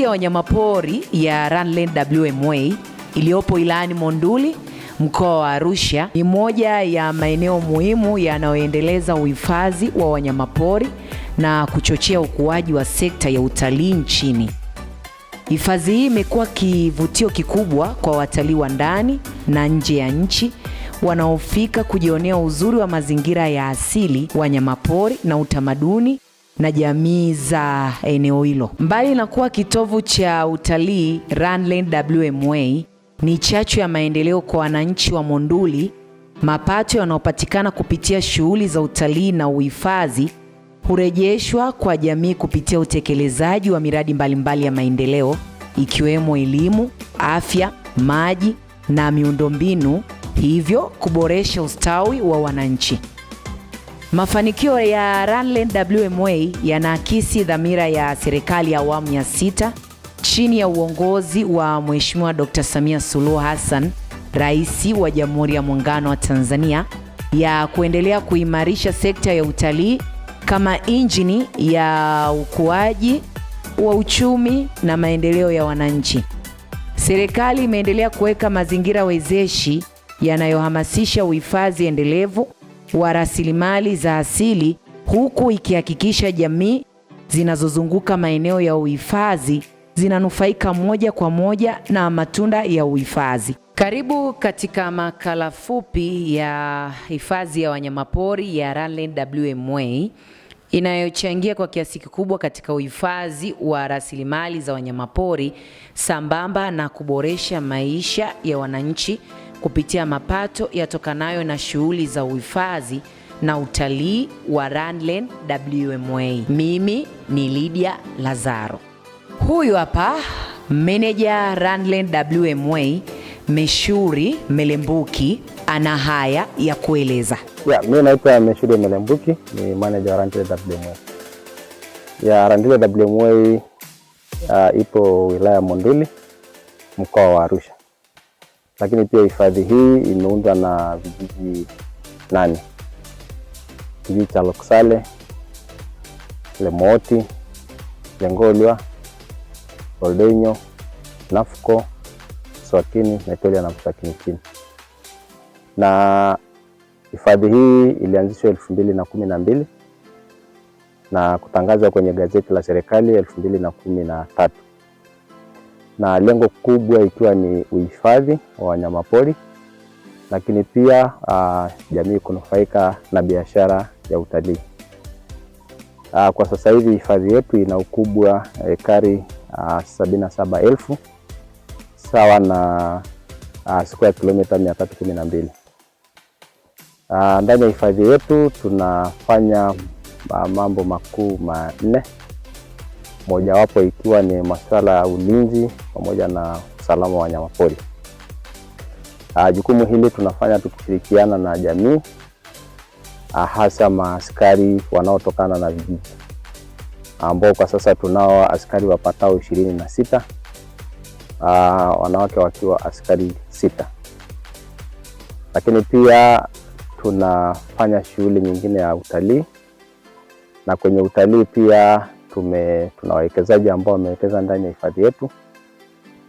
ya wanyamapori ya Ranland WMA iliyopo wilayani Monduli, mkoa wa Arusha, ni moja ya maeneo muhimu yanayoendeleza uhifadhi wa wanyamapori na kuchochea ukuaji wa sekta ya utalii nchini. Hifadhi hii imekuwa kivutio kikubwa kwa watalii wa ndani na nje ya nchi wanaofika kujionea uzuri wa mazingira ya asili, wanyamapori na utamaduni na jamii za eneo hilo. Mbali na kuwa kitovu cha utalii, Ranland WMA ni chachu ya maendeleo kwa wananchi wa Monduli. Mapato yanayopatikana kupitia shughuli za utalii na uhifadhi hurejeshwa kwa jamii kupitia utekelezaji wa miradi mbalimbali ya maendeleo ikiwemo elimu, afya, maji na miundombinu, hivyo kuboresha ustawi wa wananchi. Mafanikio ya Ranland WMA yanaakisi dhamira ya serikali ya awamu ya 6 chini ya uongozi wa Mheshimiwa Dr. Samia Suluhu Hassan, Rais wa Jamhuri ya Muungano wa Tanzania, ya kuendelea kuimarisha sekta ya utalii kama injini ya ukuaji wa uchumi na maendeleo ya wananchi. Serikali imeendelea kuweka mazingira wezeshi yanayohamasisha uhifadhi endelevu wa rasilimali za asili, huku ikihakikisha jamii zinazozunguka maeneo ya uhifadhi zinanufaika moja kwa moja na matunda ya uhifadhi. Karibu katika makala fupi ya hifadhi ya wanyamapori ya Ranland WMA inayochangia kwa kiasi kikubwa katika uhifadhi wa rasilimali za wanyamapori sambamba na kuboresha maisha ya wananchi kupitia mapato yatokanayo na shughuli za uhifadhi na utalii wa Ranland WMA. Mimi ni Lydia Lazaro. Huyu hapa meneja Ranland WMA Meshuri Melembuki ana haya ya kueleza. Mimi naitwa Meshuri Melembuki, ni manager wa Ranland WMA. Ranland WMA ipo wilaya Monduli, mkoa wa Arusha. Lakini pia hifadhi hii imeundwa na vijiji 8. Kijiji cha Loksale, Lemoti, Lengolwa, Oldenyo, Nafuko, Swatini, Netolia na Msakini chini. Na hifadhi hii ilianzishwa 2012 na kutangazwa kwenye gazeti la serikali 2013. Na lengo kubwa ikiwa ni uhifadhi wa wanyamapori, lakini pia jamii kunufaika na biashara ya utalii. Kwa sasa hivi hifadhi yetu ina ukubwa ekari 77,000 sawa na square kilomita 312. Ndani ya hifadhi yetu tunafanya mambo makuu 4, mojawapo ikiwa ni masuala ya ulinzi pamoja na usalama wa wanyamapori. Jukumu hili tunafanya tukishirikiana na jamii, hasa maaskari wanaotokana na vijiji, ambao kwa sasa tunao askari wapatao 26, wanawake wakiwa askari 6. Lakini pia tunafanya shughuli nyingine ya utalii, na kwenye utalii pia tuna wawekezaji ambao wamewekeza ndani ya hifadhi yetu.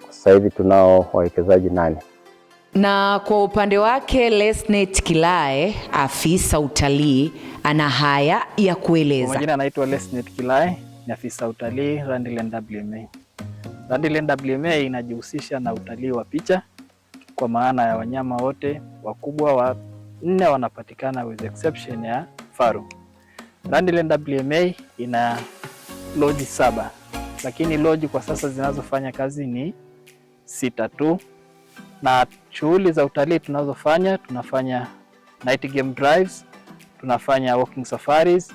Sasa hivi tunao wawekezaji 8. Na kwa upande wake Lesnet Kilae, afisa utalii, ana haya ya kueleza. Kwa majina anaitwa Lesnet Kilae, ni afisa utalii Ranland WMA. Ranland WMA inajihusisha na utalii wa picha, kwa maana ya wanyama wote wakubwa 4 wanapatikana with exception ya faru. Ranland WMA ina lodge 7, lakini lodge kwa sasa zinazofanya kazi ni 6 tu. Na shughuli za utalii tunazofanya, tunafanya night game drives, tunafanya walking safaris,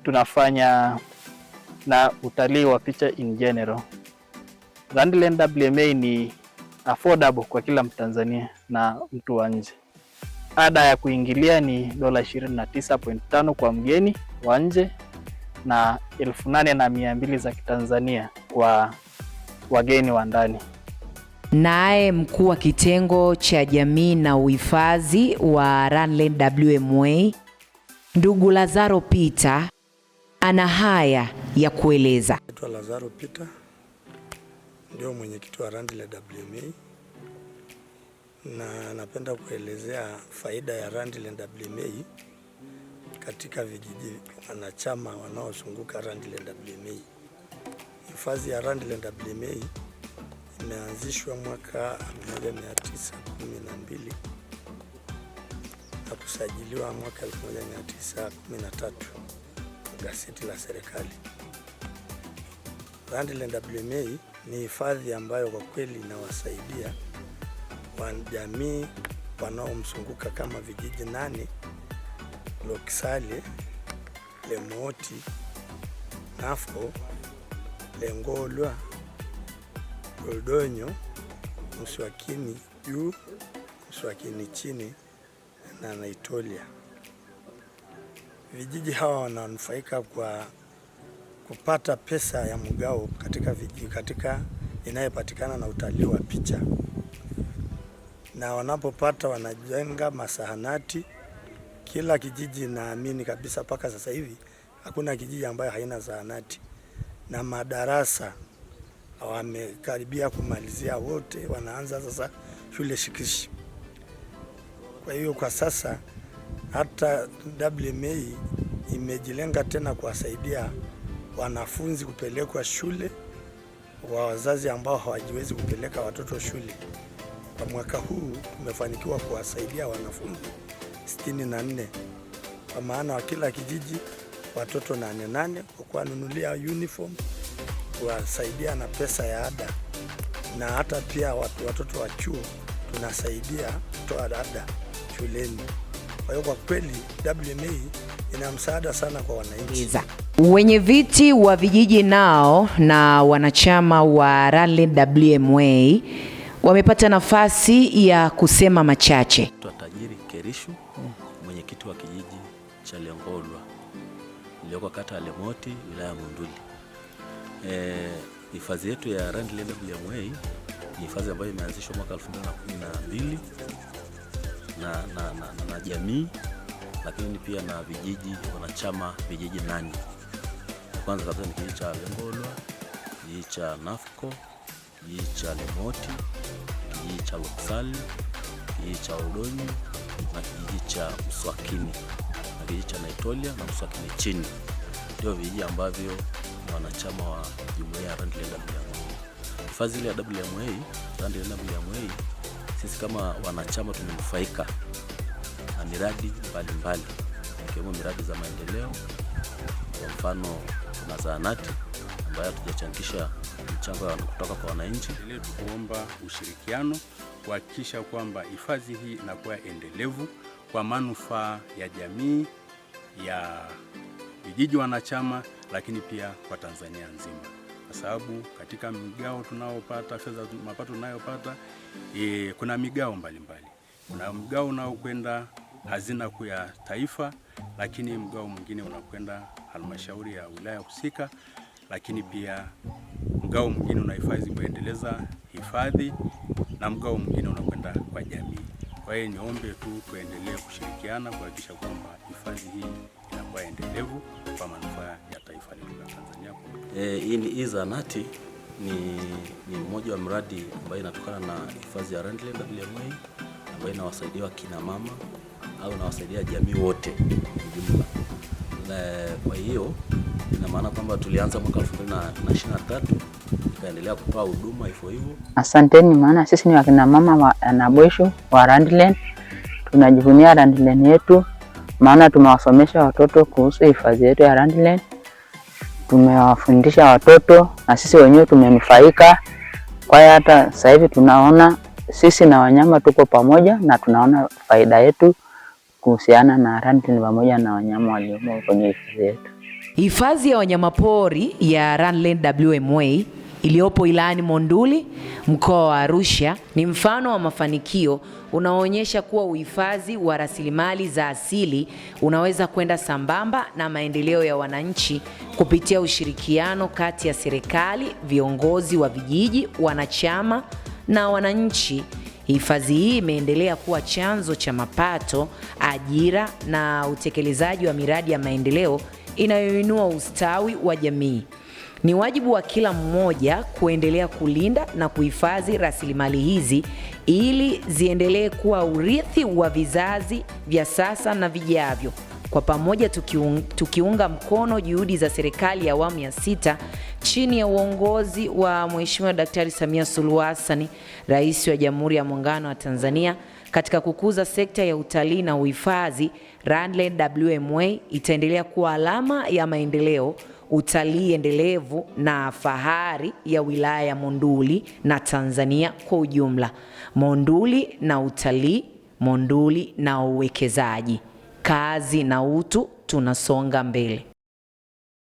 tunafanya na utalii wa picha in general. Ranland WMA ni affordable kwa kila Mtanzania na mtu wa nje. Ada ya kuingilia ni $29.5 kwa mgeni wa nje na 8,200 za Kitanzania kwa wageni wa ndani. Naye mkuu wa kitengo cha jamii na uhifadhi wa Ranland WMA, ndugu Lazaro Peter, ana haya ya kueleza. Naitwa Lazaro Peter, ndio mwenyekiti wa Randiland WMA, na napenda kuelezea faida ya Randiland WMA katika vijiji wanachama wanaozunguka Randiland WMA. Hifadhi ya Randiland WMA imeanzishwa mwaka 1912 na kusajiliwa mwaka 1913 gazeti la serikali. Randiland WMA ni hifadhi ambayo kwa kweli inawasaidia wanajamii wanaomzunguka kama vijiji 8: Lokisale, Lemoti, Nafco, Lengolwa, Oldonyo, Mswakini juu, Mswakini chini na Naitolia. Vijiji hawa wananufaika kwa kupata pesa ya mgao katika inayopatikana na utalii wa picha, na wanapopata wanajenga masahanati. Kila kijiji naamini kabisa mpaka sasa hivi hakuna kijiji ambayo haina zahanati, na madarasa wamekaribia kumalizia wote, wanaanza sasa shule shikishi. Kwa hiyo kwa sasa hata WMA imejilenga tena kuwasaidia wanafunzi kupelekwa shule wa wazazi ambao hawajiwezi kupeleka watoto shule. Kwa mwaka huu tumefanikiwa kuwasaidia wanafunzi 64, kwa maana wa kila kijiji watoto 8 kwa kuwanunulia uniform, kuwasaidia na pesa ya ada, na hata pia watoto wa chuo tunasaidia kutoa ada shuleni. Kwa hiyo kwa kweli WMA ina msaada sana kwa wananchi. Wenye viti wa vijiji nao na wanachama wa Randiland WMA wamepata nafasi ya kusema machache. Tajiri Kerishu, mwenyekiti wa kijiji cha Lengolwa iliyoko kata ya Lemoti, wilaya ya Monduli. Hifadhi yetu ya Randiland WMA ni hifadhi ambayo imeanzishwa mwaka 2012 na jamii, lakini pia na vijiji wanachama vijiji 8. Kwanza kabisa ni kijiji cha Lengolwa, kijiji cha Nafco, kijiji cha Lemoti, kijiji cha Lokisale, kijiji cha Oldonyo na kijiji cha Mswakini na kijiji cha Naitolia na Mswakini chini. Ndio vijiji ambavyo ni wanachama wa jumuiya ya Randiland WMA. Hifadhi ile ya Randiland WMA, sisi kama wanachama tumenufaika na miradi mbalimbali, ikiwemo miradi za maendeleo. Kwa mfano kuna zahanati ambayo hatujachangisha mchango kutoka kwa wananchi. Ile tukuomba ushirikiano kuhakikisha kwamba hifadhi hii inakuwa endelevu kwa manufaa ya jamii, ya vijiji wanachama, lakini pia kwa Tanzania nzima, kwa sababu katika migao tunaopata, fedha mapato tunayopata, kuna migao mbalimbali. Kuna mgao unaokwenda hazina kuu ya taifa, lakini mgao mwingine unakwenda halmashauri ya wilaya husika, lakini pia mgao mwingine unahifadhi kuendeleza hifadhi, na mgao mwingine unakwenda kwa jamii. Kwa hiyo niombe tu tuendelee kushirikiana kuhakikisha kwamba hifadhi hii inakuwa endelevu kwa manufaa ya taifa letu la Tanzania. Hii zahanati ni mmoja wa mradi ambayo inatokana na hifadhi ya Randiland WMA ambayo inawasaidia kina mama au inawasaidia jamii wote jumla. Kwa hiyo ina maana kwamba tulianza mwaka 2023 tukaendelea kutoa huduma hivyo. Asanteni, maana sisi ni wakina mama wa Nabweshu wa Randiland. Tunajivunia Randiland yetu, maana tumewasomesha watoto kuhusu hifadhi yetu ya Randiland. Tumewafundisha watoto na sisi wenyewe tumenufaika. Kwa hiyo hata sasa hivi tunaona sisi na wanyama tuko pamoja na tunaona faida yetu kuhusiana na Randiland pamoja na wanyama waliomo kwenye hifadhi yetu. Hifadhi ya wanyamapori ya Randiland WMA iliyopo wilayani Monduli, mkoa wa Arusha, ni mfano wa mafanikio unaoonyesha kuwa uhifadhi wa rasilimali za asili unaweza kwenda sambamba na maendeleo ya wananchi kupitia ushirikiano kati ya serikali, viongozi wa vijiji, wanachama na wananchi. Hifadhi hii imeendelea kuwa chanzo cha mapato, ajira na utekelezaji wa miradi ya maendeleo inayoinua ustawi wa jamii. Ni wajibu wa kila mmoja kuendelea kulinda na kuhifadhi rasilimali hizi ili ziendelee kuwa urithi wa vizazi vya sasa na vijavyo. Kwa pamoja tukiunga mkono juhudi za serikali ya awamu ya 6 chini ya uongozi wa Mheshimiwa Daktari Samia Suluhu Hassan, Rais wa Jamhuri ya Muungano wa Tanzania, katika kukuza sekta ya utalii na uhifadhi, Randiland WMA itaendelea kuwa alama ya maendeleo, utalii endelevu na fahari ya wilaya ya Monduli na Tanzania kwa ujumla. Monduli na utalii, Monduli na uwekezaji. Kazi na utu, tunasonga mbele.